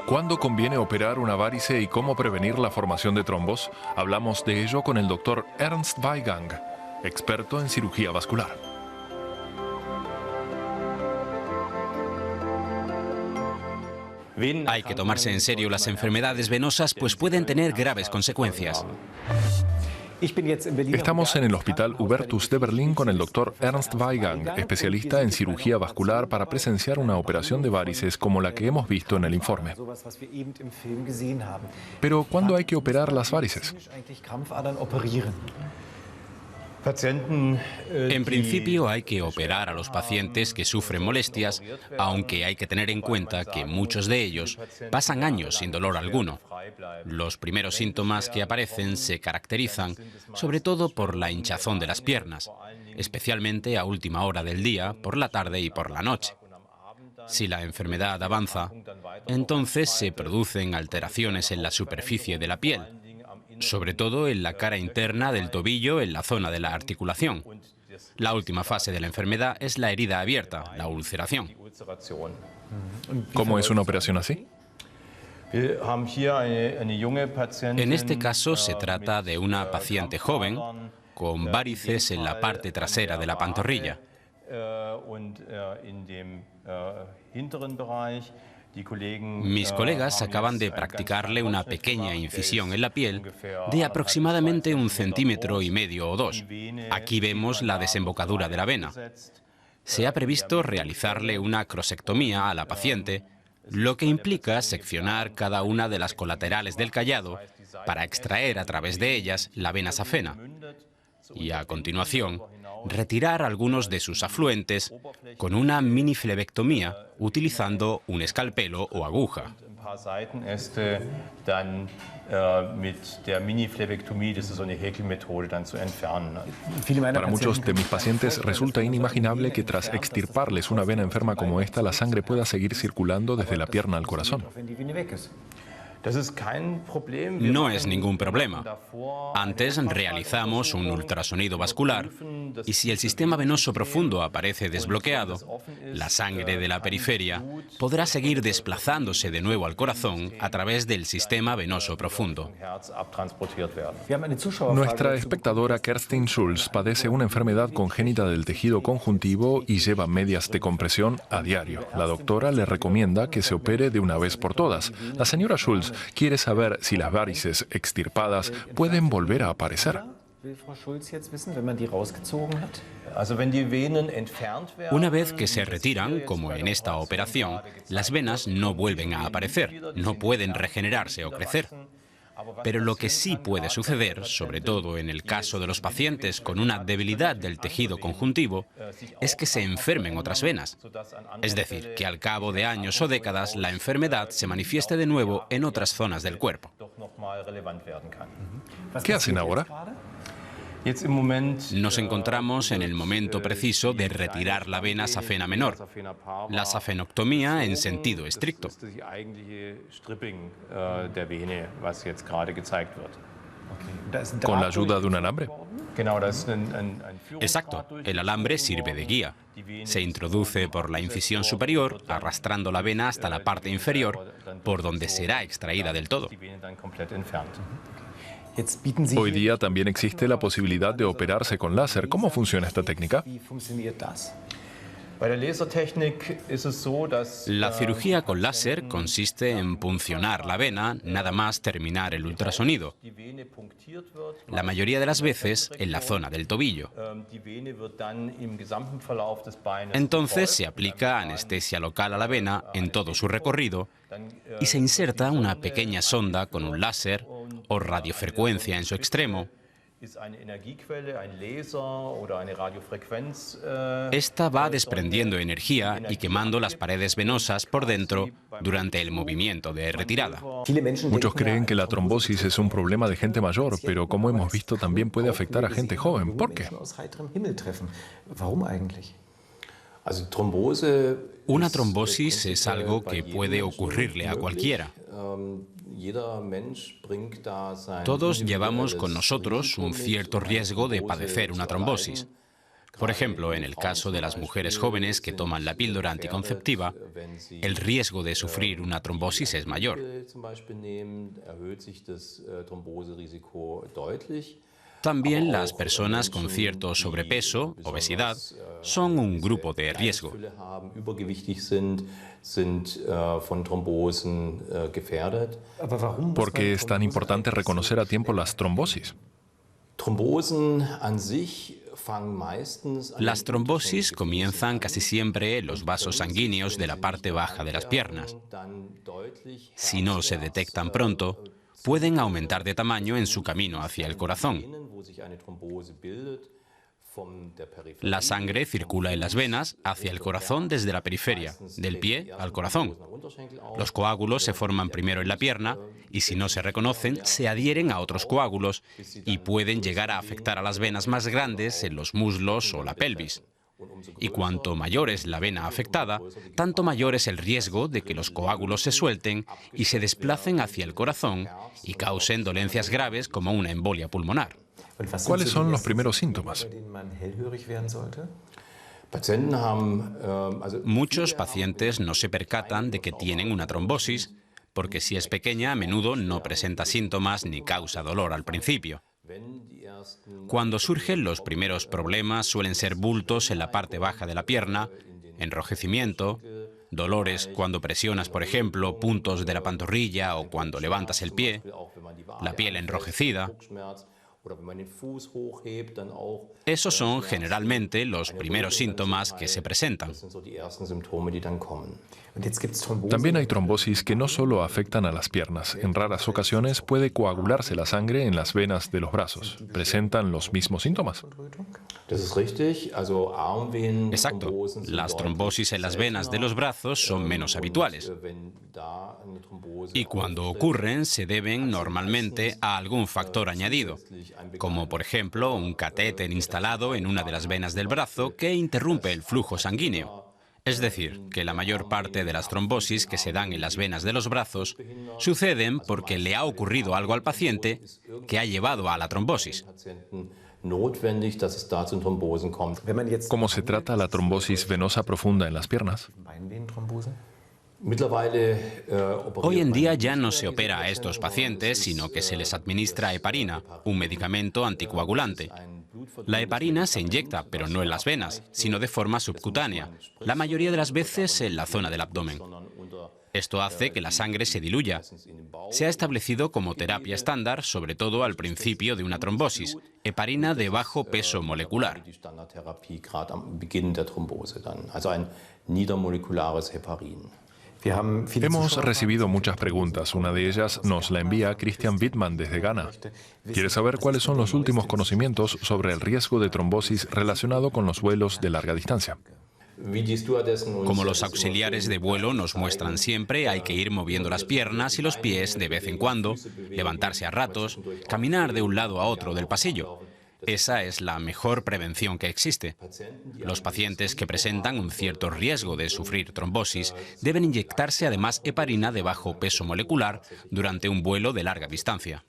¿Cuándo conviene operar una varice y cómo prevenir la formación de trombos? Hablamos de ello con el doctor Ernst Weigang, experto en cirugía vascular. Hay que tomarse en serio las enfermedades venosas, pues pueden tener graves consecuencias. Estamos en el Hospital Hubertus de Berlín con el doctor Ernst Weigang, especialista en cirugía vascular, para presenciar una operación de varices como la que hemos visto en el informe. Pero, ¿cuándo hay que operar las varices? En principio hay que operar a los pacientes que sufren molestias, aunque hay que tener en cuenta que muchos de ellos pasan años sin dolor alguno. Los primeros síntomas que aparecen se caracterizan sobre todo por la hinchazón de las piernas, especialmente a última hora del día, por la tarde y por la noche. Si la enfermedad avanza, entonces se producen alteraciones en la superficie de la piel, sobre todo en la cara interna del tobillo, en la zona de la articulación. La última fase de la enfermedad es la herida abierta, la ulceración. ¿Cómo es una operación así? En este caso se trata de una paciente joven con varices en la parte trasera de la pantorrilla. Mis colegas acaban de practicarle una pequeña incisión en la piel de aproximadamente 1,5 centímetros o 2. Aquí vemos la desembocadura de la vena. Se ha previsto realizarle una crosectomía a la paciente, lo que implica seccionar cada una de las colaterales del callado para extraer a través de ellas la vena safena y, a continuación, retirar algunos de sus afluentes con una miniflebectomía utilizando un escalpelo o aguja. Para muchos de mis pacientes resulta inimaginable que tras extirparles una vena enferma como esta, la sangre pueda seguir circulando desde la pierna al corazón. No es ningún problema. Antes realizamos un ultrasonido vascular y si el sistema venoso profundo aparece desbloqueado, la sangre de la periferia podrá seguir desplazándose de nuevo al corazón a través del sistema venoso profundo. Nuestra espectadora Kerstin Schulz padece una enfermedad congénita del tejido conjuntivo y lleva medias de compresión a diario. La doctora le recomienda que se opere de una vez por todas. La señora Schulz quiere saber si las varices extirpadas pueden volver a aparecer. Una vez que se retiran, como en esta operación, las venas no vuelven a aparecer, no pueden regenerarse o crecer. Pero lo que sí puede suceder, sobre todo en el caso de los pacientes con una debilidad del tejido conjuntivo, es que se enfermen otras venas. Es decir, que al cabo de años o décadas la enfermedad se manifieste de nuevo en otras zonas del cuerpo. ¿Qué hacen ahora? Nos encontramos en el momento preciso de retirar la vena safena menor, la safenectomía en sentido estricto. ¿Con la ayuda de un alambre? Exacto, el alambre sirve de guía. Se introduce por la incisión superior, arrastrando la vena hasta la parte inferior, por donde será extraída del todo. Hoy día también existe la posibilidad de operarse con láser. ¿Cómo funciona esta técnica? La cirugía con láser consiste en puncionar la vena nada más terminar el ultrasonido, la mayoría de las veces en la zona del tobillo. Entonces se aplica anestesia local a la vena en todo su recorrido y se inserta una pequeña sonda con un láser o radiofrecuencia en su extremo. Esta va desprendiendo energía y quemando las paredes venosas por dentro durante el movimiento de retirada. Muchos creen que la trombosis es un problema de gente mayor, pero como hemos visto también puede afectar a gente joven. ¿Por qué? Una trombosis es algo que puede ocurrirle a cualquiera. Todos llevamos con nosotros un cierto riesgo de padecer una trombosis. Por ejemplo, en el caso de las mujeres jóvenes que toman la píldora anticonceptiva, el riesgo de sufrir una trombosis es mayor. También las personas con cierto sobrepeso, obesidad, son un grupo de riesgo. ¿Por qué es tan importante reconocer a tiempo las trombosis? Las trombosis comienzan casi siempre en los vasos sanguíneos de la parte baja de las piernas. Si no se detectan pronto, pueden aumentar de tamaño en su camino hacia el corazón. La sangre circula en las venas hacia el corazón desde la periferia, del pie al corazón. Los coágulos se forman primero en la pierna y si no se reconocen, se adhieren a otros coágulos y pueden llegar a afectar a las venas más grandes en los muslos o la pelvis. Y cuanto mayor es la vena afectada, tanto mayor es el riesgo de que los coágulos se suelten y se desplacen hacia el corazón y causen dolencias graves como una embolia pulmonar. ¿Cuáles son los primeros síntomas? Muchos pacientes no se percatan de que tienen una trombosis, porque si es pequeña a menudo no presenta síntomas ni causa dolor al principio. Cuando surgen los primeros problemas suelen ser bultos en la parte baja de la pierna, enrojecimiento, dolores cuando presionas, por ejemplo, puntos de la pantorrilla o cuando levantas el pie, la piel enrojecida. Esos son generalmente los primeros síntomas que se presentan. También hay trombosis que no solo afectan a las piernas. En raras ocasiones puede coagularse la sangre en las venas de los brazos. ¿Presentan los mismos síntomas? Exacto. Las trombosis en las venas de los brazos son menos habituales. Y cuando ocurren, se deben normalmente a algún factor añadido, como por ejemplo un catéter instalado en una de las venas del brazo que interrumpe el flujo sanguíneo. Es decir, que la mayor parte de las trombosis que se dan en las venas de los brazos suceden porque le ha ocurrido algo al paciente que ha llevado a la trombosis. ¿Cómo se trata la trombosis venosa profunda en las piernas? Hoy en día ya no se opera a estos pacientes, sino que se les administra heparina, un medicamento anticoagulante. La heparina se inyecta, pero no en las venas, sino de forma subcutánea, la mayoría de las veces en la zona del abdomen. Esto hace que la sangre se diluya. Se ha establecido como terapia estándar, sobre todo al principio de una trombosis, heparina de bajo peso molecular. Hemos recibido muchas preguntas. Una de ellas nos la envía Christian Wittmann desde Ghana. Quiere saber cuáles son los últimos conocimientos sobre el riesgo de trombosis relacionado con los vuelos de larga distancia. Como los auxiliares de vuelo nos muestran siempre, hay que ir moviendo las piernas y los pies de vez en cuando, levantarse a ratos, caminar de un lado a otro del pasillo. Esa es la mejor prevención que existe. Los pacientes que presentan un cierto riesgo de sufrir trombosis deben inyectarse además heparina de bajo peso molecular durante un vuelo de larga distancia.